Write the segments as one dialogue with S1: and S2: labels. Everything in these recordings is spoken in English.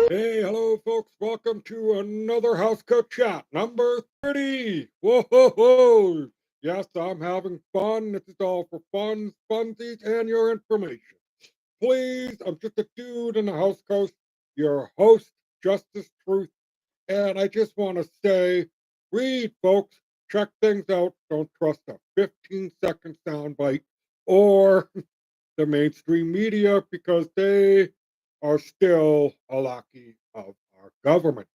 S1: Hey, hello, folks. Welcome to another housecoat chat, number 30. Whoa, ho, ho. Yes, I'm having fun. This is all for fun, funsies, and your information. Please, I'm just a dude in the housecoat, your host, Justice Truth, and I just want to say, read, folks. Check things out. Don't trust a 15-second soundbite or the mainstream media because they are still a lackey of our government.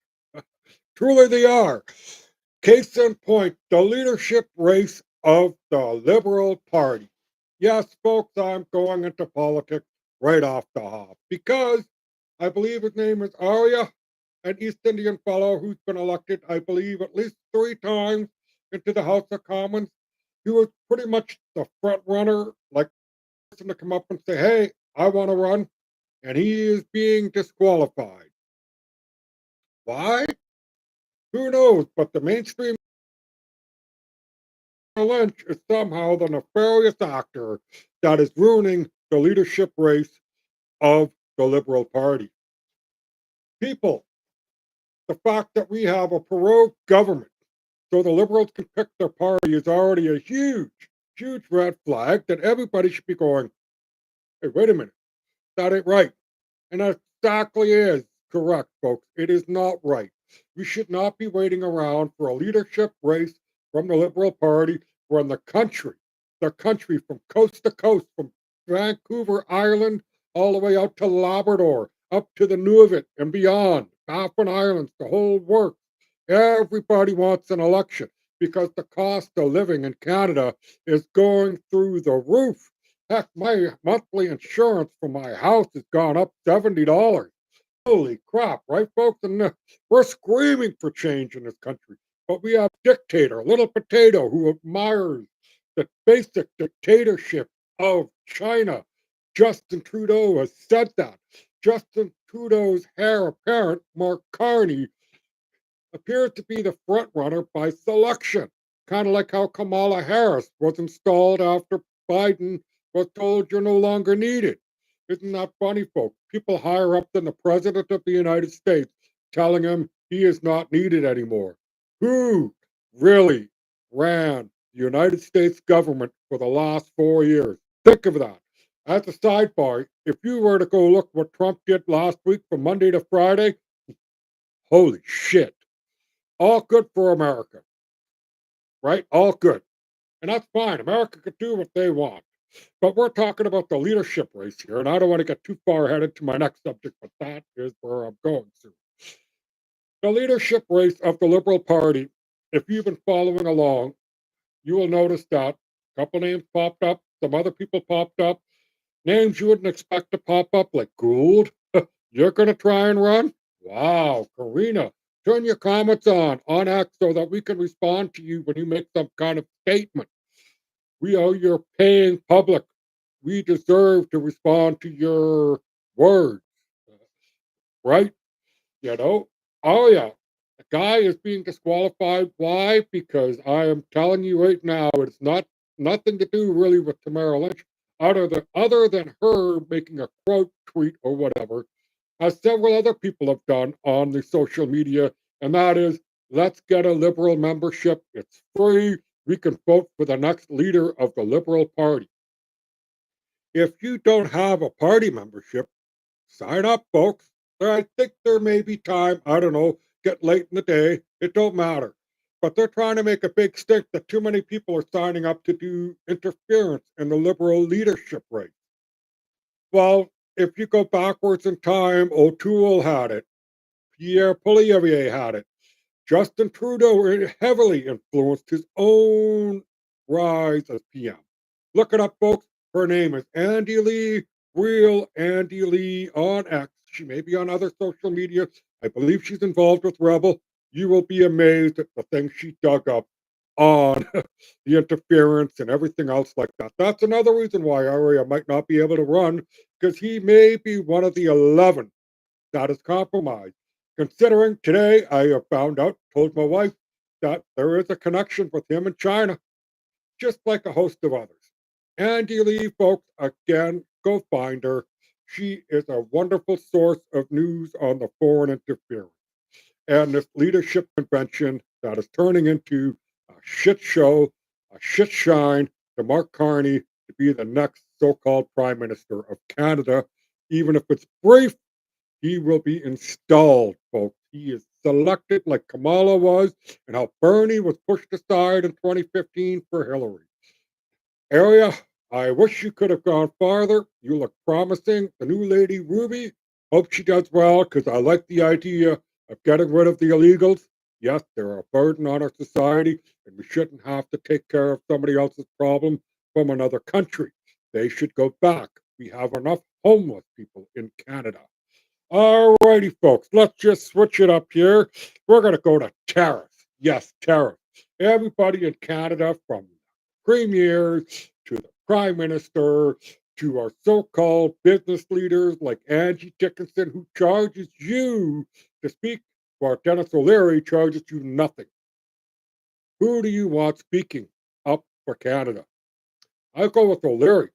S1: Truly, they are. Case in point, the leadership race of the Liberal Party. Yes, folks, I'm going into politics right off the hop because I believe his name is Arya, an East Indian fellow who's been elected, I believe, at least 3 times into the House of Commons. He was pretty much the front runner, like person to come up and say, "Hey, I want to run," and he is being disqualified. Why? Who knows? But the mainstream Lynch is somehow the nefarious actor that is ruining the leadership race of the Liberal Party. People, the fact that we have a Perot government so the Liberals can pick their party is already a huge, huge red flag that everybody should be going, "Hey, wait a minute, that ain't right." And that exactly is correct, folks. It is not right. We should not be waiting around for a leadership race from the Liberal Party when the country from coast to coast, from Vancouver Island all the way out to Labrador, up to the Nunavut and beyond, Baffin Islands, the whole works. Everybody wants an election because the cost of living in Canada is going through the roof. Heck, my monthly insurance for my house has gone up $70. Holy crap, right, folks? And we're screaming for change in this country. But we have dictator, little potato, who admires the basic dictatorship of China. Justin Trudeau has said that. Justin Trudeau's heir apparent, Mark Carney, appears to be the front runner by selection, kind of like how Kamala Harris was installed after Biden was told you're no longer needed. Isn't that funny, folks? People higher up than the President of the United States telling him he is not needed anymore. Who really ran the United States government for the last 4 years? Think of that. As a sidebar, if you were to go look what Trump did last week from Monday to Friday, holy shit. All good for America, right? All good. And that's fine. America can do what they want. But we're talking about the leadership race here, and I don't want to get too far ahead into my next subject, but that is where I'm going to. The leadership race of the Liberal Party, if you've been following along, you will notice that a couple names popped up, some other people popped up, names you wouldn't expect to pop up, like Gould. You're going to try and run? Wow, Karina, turn your comments on X so that we can respond to you when you make some kind of statement. We owe your paying public. We deserve to respond to your words, right? You know? Oh, yeah. The guy is being disqualified. Why? Because I am telling you right now, it's not nothing to do really with Tamara Lynch, other than her making a quote tweet or whatever, as several other people have done on the social media, and that is, let's get a liberal membership. It's free. We can vote for the next leader of the Liberal Party. If you don't have a party membership, sign up, folks. I think there may be time, I don't know, get late in the day, it don't matter. But they're trying to make a big stink that too many people are signing up to do interference in the liberal leadership race. Well, if you go backwards in time, O'Toole had it. Pierre Poilievre had it. Justin Trudeau heavily influenced his own rise as PM. Look it up, folks. Her name is Andy Lee, real Andy Lee on X. She may be on other social media. I believe she's involved with Rebel. You will be amazed at the things she dug up on the interference and everything else like that. That's another reason why Aria might not be able to run, because he may be one of the 11 that is compromised. Considering today I have found out, told my wife, that there is a connection with him in China, just like a host of others. Andy Lee, folks, again, go find her. She is a wonderful source of news on the foreign interference. And this leadership convention that is turning into a shit show, a shit shine to Mark Carney to be the next so called Prime Minister of Canada. Even if it's brief, he will be installed, folks. He is selected like Kamala was, and how Bernie was pushed aside in 2015 for Hillary. Area, I wish you could have gone farther. You look promising. The new lady, Ruby, hope she does well because I like the idea of getting rid of the illegals. Yes, they're a burden on our society, and we shouldn't have to take care of somebody else's problem from another country. They should go back. We have enough homeless people in Canada. All righty, folks, let's just switch it up here. We're going to go to tariffs. Yes, tariffs. Everybody in Canada, from premiers to the prime minister to our so called business leaders like Angie Dickinson, who charges you to speak, while Dennis O'Leary charges you nothing. Who do you want speaking up for Canada? I go with O'Leary.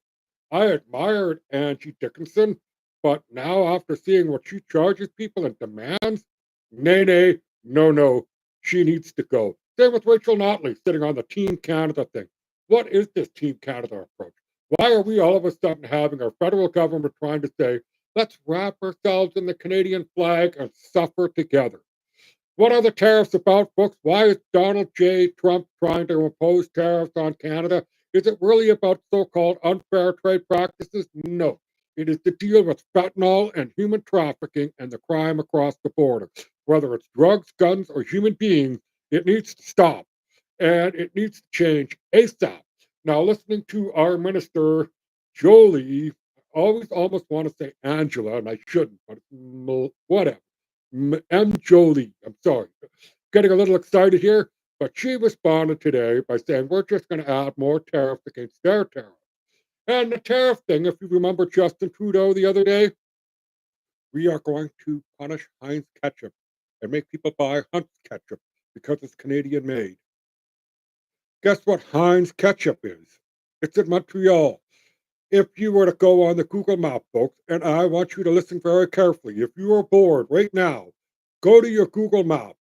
S1: I admired Angie Dickinson, but now after seeing what she charges people and demands, nay, nay, no, no, she needs to go. Same with Rachel Notley sitting on the Team Canada thing. What is this Team Canada approach? Why are we all of a sudden having our federal government trying to say, let's wrap ourselves in the Canadian flag and suffer together? What are the tariffs about, folks? Why is Donald J. Trump trying to impose tariffs on Canada? Is it really about so called unfair trade practices? No. It is to deal with fentanyl and human trafficking and the crime across the border. Whether it's drugs, guns, or human beings, it needs to stop. And it needs to change ASAP. Now, listening to our minister, Jolie, I always almost want to say Angela, and I shouldn't, but whatever. M. Jolie. I'm sorry. Getting a little excited here, but she responded today by saying we're just going to add more tariffs against their tariffs. And the tariff thing, if you remember Justin Trudeau the other day, we are going to punish Heinz ketchup and make people buy Hunt's ketchup because it's Canadian made. Guess what Heinz ketchup is? It's in Montreal. If you were to go on the Google map, folks, and I want you to listen very carefully. If you are bored right now, go to your Google map.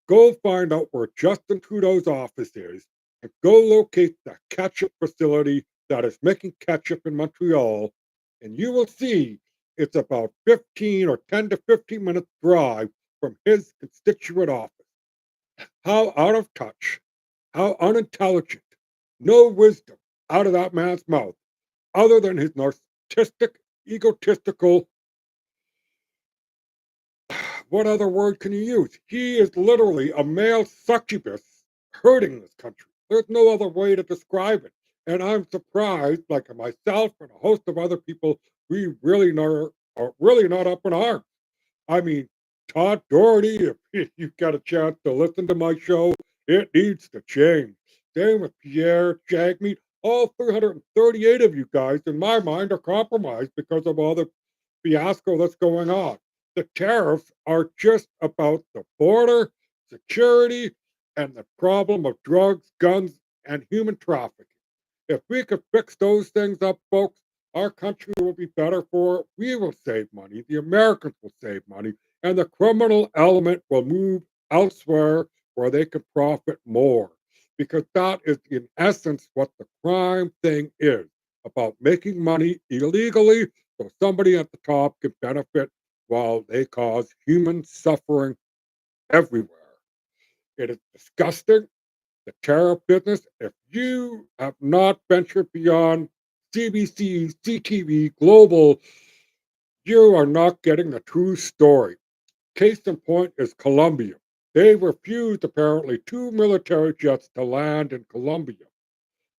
S1: Go find out where Justin Trudeau's office is and go locate the ketchup facility that is making ketchup in Montreal. And you will see it's about 15 or 10 to 15 minutes drive from his constituent office. How out of touch, how unintelligent, no wisdom out of that man's mouth, other than his narcissistic, egotistical, what other word can you use? He is literally a male succubus hurting this country. There's no other way to describe it. And I'm surprised, like myself and a host of other people, we really are really not up in arms. I mean, Todd Doherty, if you got a chance to listen to my show, it needs to change. Same with Pierre Jagmeet. All 338 of you guys, in my mind, are compromised because of all the fiasco that's going on. The tariffs are just about the border, security, and the problem of drugs, guns, and human trafficking. If we could fix those things up, folks, our country will be better for it. We will save money. The Americans will save money. And the criminal element will move elsewhere where they can profit more. Because that is, in essence, what the crime thing is about making money illegally so somebody at the top can benefit while they cause human suffering everywhere. It is disgusting, the tariff business. If you have not ventured beyond CBC, CTV, Global, you are not getting the true story. Case in point is Colombia. They refused apparently two military jets to land in Colombia.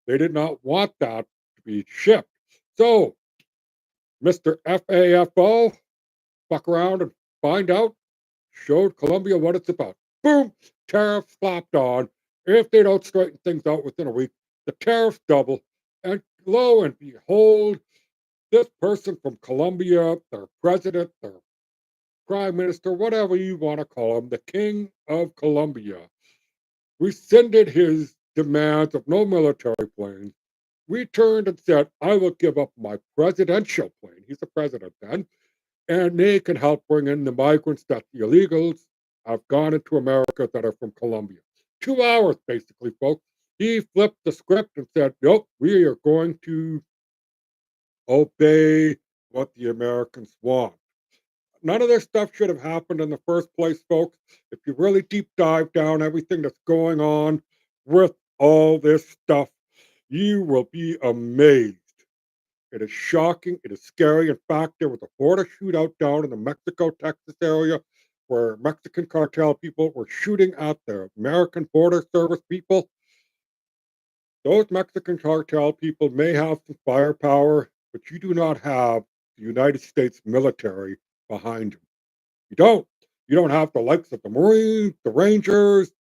S1: They did not want that to be shipped. So, Mr. FAFO, fuck around and find out, showed Colombia what it's about. Boom, tariffs slapped on. If they don't straighten things out within a week, the tariffs double. And lo and behold, this person from Colombia, their president, their prime minister, whatever you want to call him, the king of Colombia, rescinded his demands of no military planes, we turned and said, I will give up my presidential plane. He's the president then, and they can help bring in the migrants that the illegals have gone into America that are from Colombia. 2 hours, basically, folks. He flipped the script and said, nope, we are going to obey what the Americans want. None of this stuff should have happened in the first place, folks. If you really deep dive down everything that's going on with all this stuff, you will be amazed. It is shocking. It is scary. In fact, there was a border shootout down in the Mexico, Texas area where Mexican cartel people were shooting at the American Border Service people. Those Mexican cartel people may have some firepower, but you do not have the United States military behind you. You don't. You don't have the likes of the Marines, the Rangers,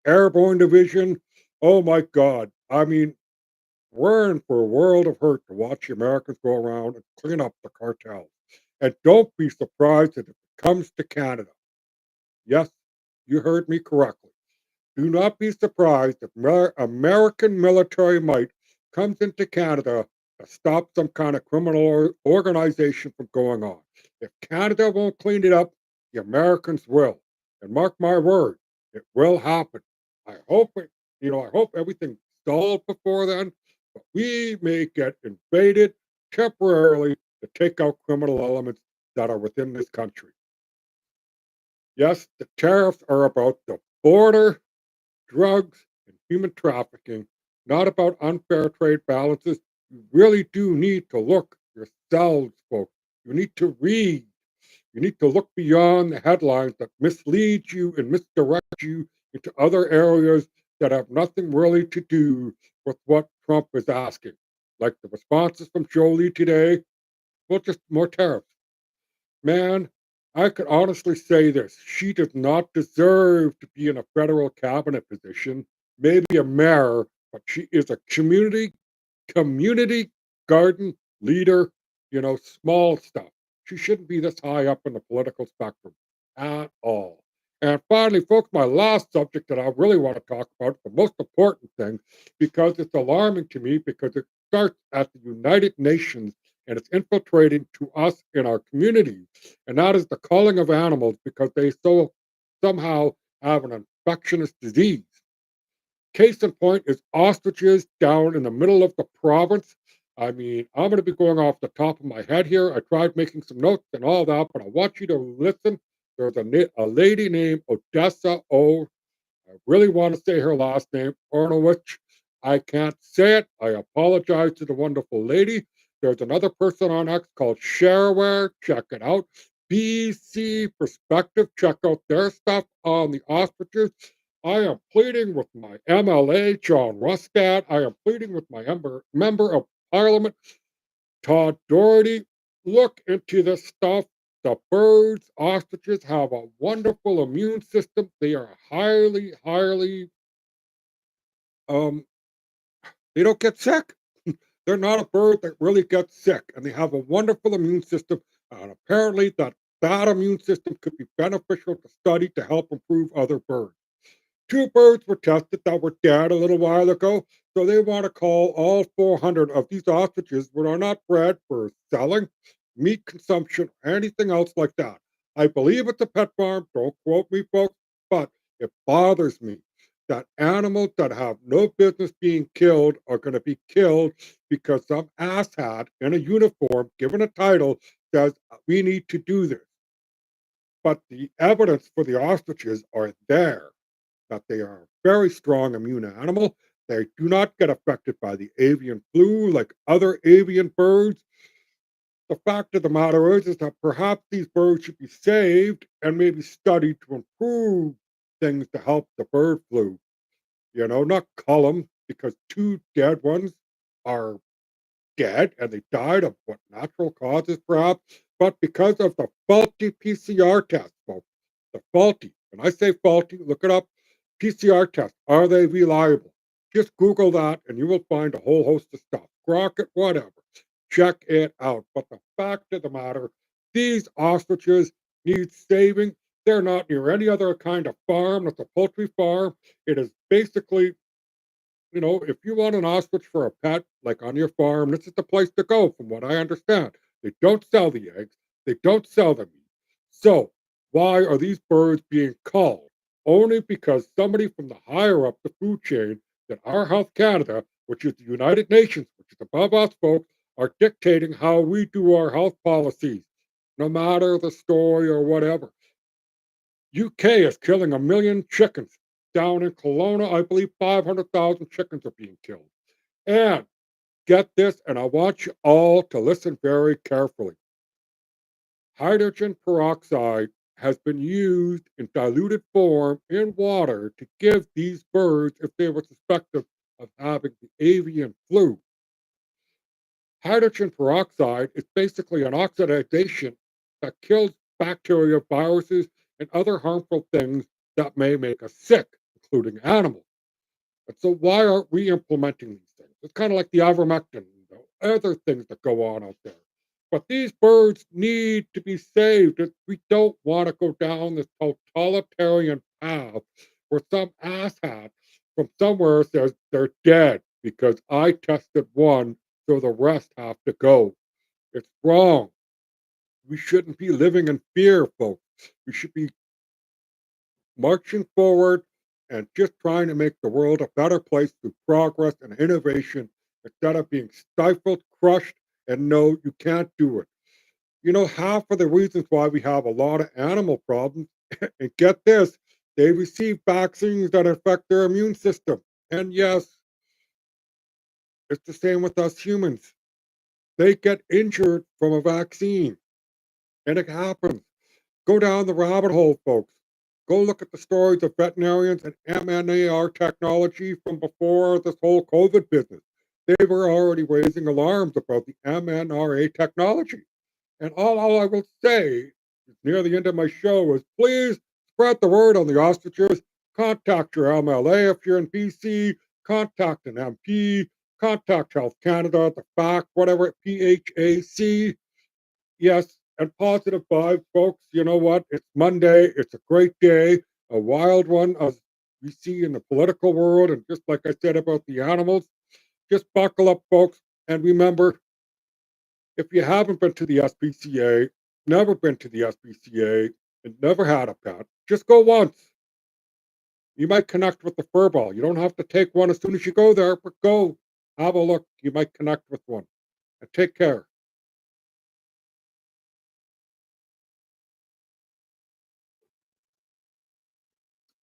S1: Airborne Division. Oh my God. I mean, we're in for a world of hurt to watch the Americans go around and clean up the cartels. And don't be surprised if it comes to Canada. Yes, you heard me correctly. Do not be surprised if American military might comes into Canada to stop some kind of criminal organization from going on. If Canada won't clean it up, the Americans will. And mark my word, it will happen. I hope it, I hope everything's stalled before then, but we may get invaded temporarily to take out criminal elements that are within this country. Yes, the tariffs are about the border, drugs, and human trafficking, not about unfair trade balances. You really do need to look yourselves, folks. You need to read. You need to look beyond the headlines that mislead you and misdirect you into other areas that have nothing really to do with what Trump is asking. Like the responses from Jolie today, well, just more tariffs. Man, I could honestly say this. She does not deserve to be in a federal cabinet position, maybe a mayor, but she is a community garden leader, small stuff. She shouldn't be this high up in the political spectrum at all. And finally, folks, my last subject that I really want to talk about, the most important thing, because it's alarming to me, because it starts at the United Nations and it's infiltrating to us in our communities. And that is the culling of animals because they somehow have an infectious disease. Case in point is ostriches down in the middle of the province. I mean, I'm going to be going off the top of my head here. I tried making some notes and all that, but I want you to listen. There's a lady named Odessa O. I really want to say her last name, Ornowich. I can't say it. I apologize to the wonderful lady. There's another person on X called Shareware. Check it out. BC Perspective. Check out their stuff on the ostriches. I am pleading with my MLA, John Rustad. I am pleading with my member of Parliament, Todd Doherty. Look into this stuff. The birds, ostriches have a wonderful immune system. They are highly, um, they don't get sick. They're not a bird that really gets sick, and they have a wonderful immune system. And apparently, that immune system could be beneficial to study to help improve other birds. Two birds were tested that were dead a little while ago, so they want to call all 400 of these ostriches, which are not bred for selling, meat consumption, or anything else like that. I believe it's a pet farm, don't quote me, folks, but it bothers me that animals that have no business being killed are going to be killed because some asshat in a uniform, given a title, says we need to do this. But the evidence for the ostriches are there that they are a very strong immune animal. They do not get affected by the avian flu like other avian birds. The fact of the matter is that perhaps these birds should be saved and maybe studied to improve things to help the bird flu. Not cull them because two dead ones are dead and they died of what natural causes, perhaps, but because of the faulty PCR test, folks. The faulty, when I say faulty, look it up. PCR test, are they reliable? Just Google that and you will find a whole host of stuff. Crockett, whatever. Check it out. But the fact of the matter, these ostriches need saving. They're not near any other kind of farm. It's a poultry farm. It is basically If you want an ostrich for a pet, like on your farm, this is the place to go, from what I understand. They don't sell the eggs, they don't sell the meat. So, why are these birds being culled? Only because somebody from the higher up the food chain, that our Health Canada, which is the United Nations, which is above us folks, are dictating how we do our health policies, no matter the story or whatever. UK is killing 1,000,000 chickens. Down in Kelowna, I believe 500,000 chickens are being killed. And get this, and I want you all to listen very carefully. Hydrogen peroxide has been used in diluted form in water to give these birds if they were suspected of having the avian flu. Hydrogen peroxide is basically an oxidation that kills bacteria, viruses, and other harmful things that may make us sick, including animals. And so, why aren't we implementing these things? It's kind of like the ivermectin, other things that go on out there. But these birds need to be saved. We don't want to go down this totalitarian path where some asshat from somewhere says they're dead because I tested one, so the rest have to go. It's wrong. We shouldn't be living in fear, folks. We should be marching forward and just trying to make the world a better place through progress and innovation instead of being stifled, crushed, and no, you can't do it. Half of the reasons why we have a lot of animal problems, and get this, they receive vaccines that affect their immune system. And yes, it's the same with us humans. They get injured from a vaccine, and it happens. Go down the rabbit hole, folks. Go look at the stories of veterinarians and MNAR technology from before this whole COVID business. They were already raising alarms about the MNRA technology. And all I will say near the end of my show is please spread the word on the ostriches. Contact your MLA if you're in BC. Contact an MP. Contact Health Canada, the FAC, whatever, PHAC. Yes, and positive vibes, folks. You know what? It's Monday. It's a great day, a wild one, as we see in the political world. And just like I said about the animals, just buckle up, folks. And remember, if you haven't been to the SPCA, never been to the SPCA, and never had a pet, just go once. You might connect with the furball. You don't have to take one as soon as you go there, but go have a look. You might connect with one. And take care.